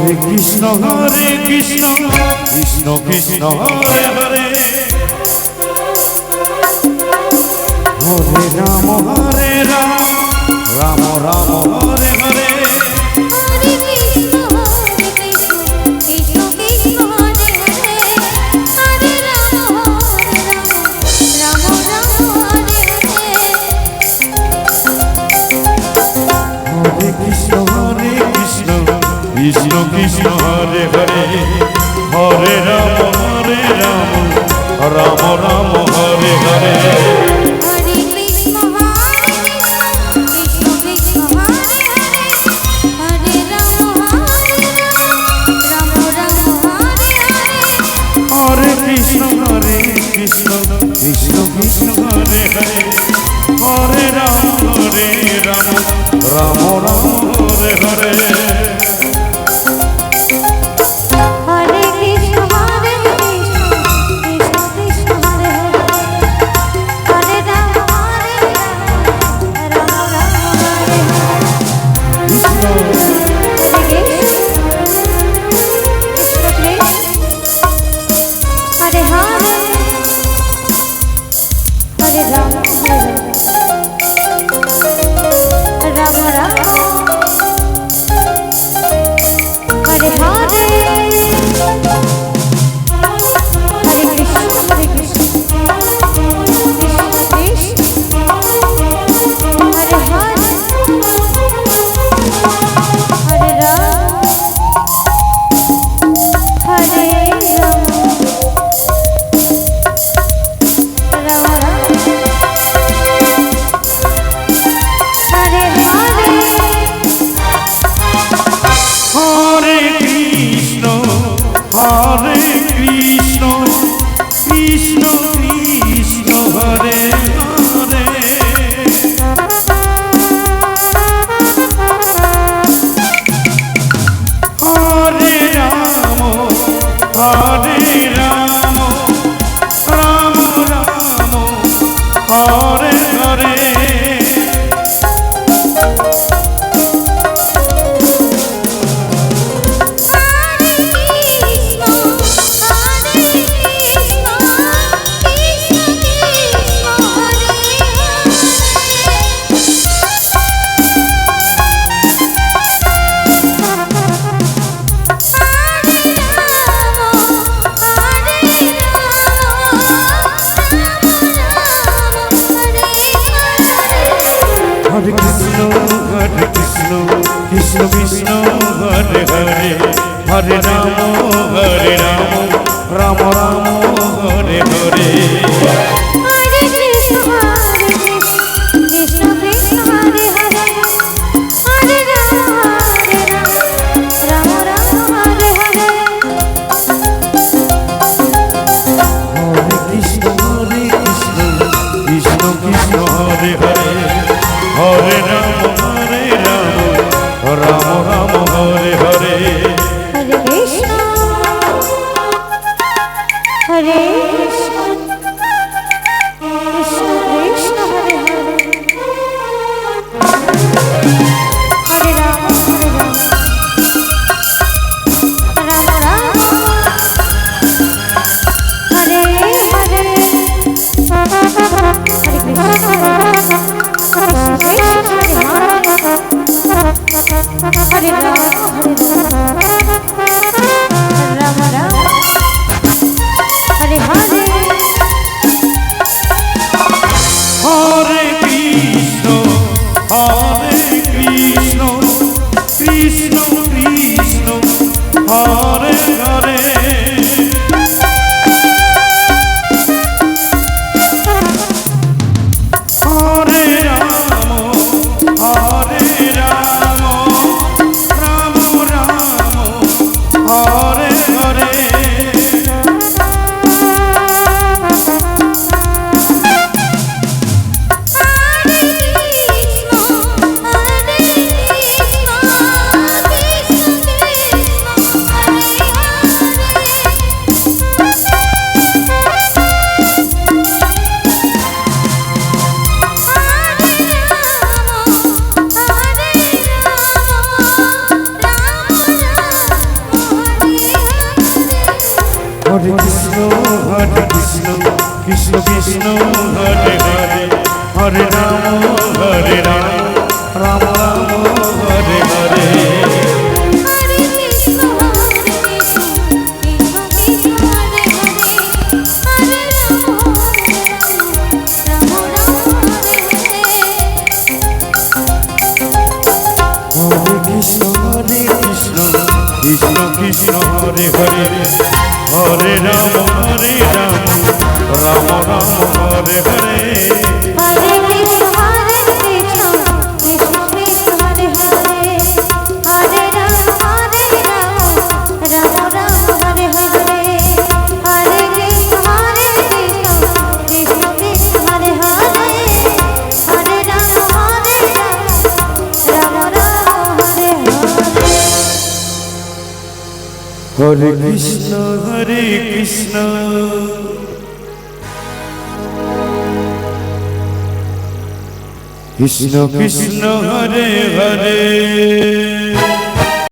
Hare Krishna Krishna Krishna Hare Hare Hare Ram Ram Ram Hare Hare Krishna Krishna Hare Hare Hare Ram Ram Ram Hare Hare Krishna Krishna Hare Hare Hare Ram Ram Ram Hare Hare Hare Krishna Krishna Krishna Hare Hare Hare Rama Rama Rama Hare Hare Hare Krishna Krishna Krishna Hare Hare Hare Rama Rama Rama Hare Hare Hare Krishna Krishna Krishna Hare Hare Hare Rama Rama Rama Hare Hare Hare Krishna Hare Krishna Krishna Krishna Hare Hare Hare Rama Rama Rama Hare Hare Hare Krishna Hare Rama Rama Hare Hare Krishna Krishna Hare Hare Hare Ram Ram Ram Hare Hare Hare Krishna Krishna Krishna Hare Hare Hare Ram Ram Ram Hare Hare Krishna Krishna Krishna Hare Hare Hare Ram Ram Ram Hare Hare Hare Krishna Krishna Krishna Hare Hare Hare Ram Ram Ram Hare Hare Hare Krishna Krishna Krishna Hare Hare Hare Ram Ram Ram Hare Hare Hare Krishna Krishna Krishna Hare Hare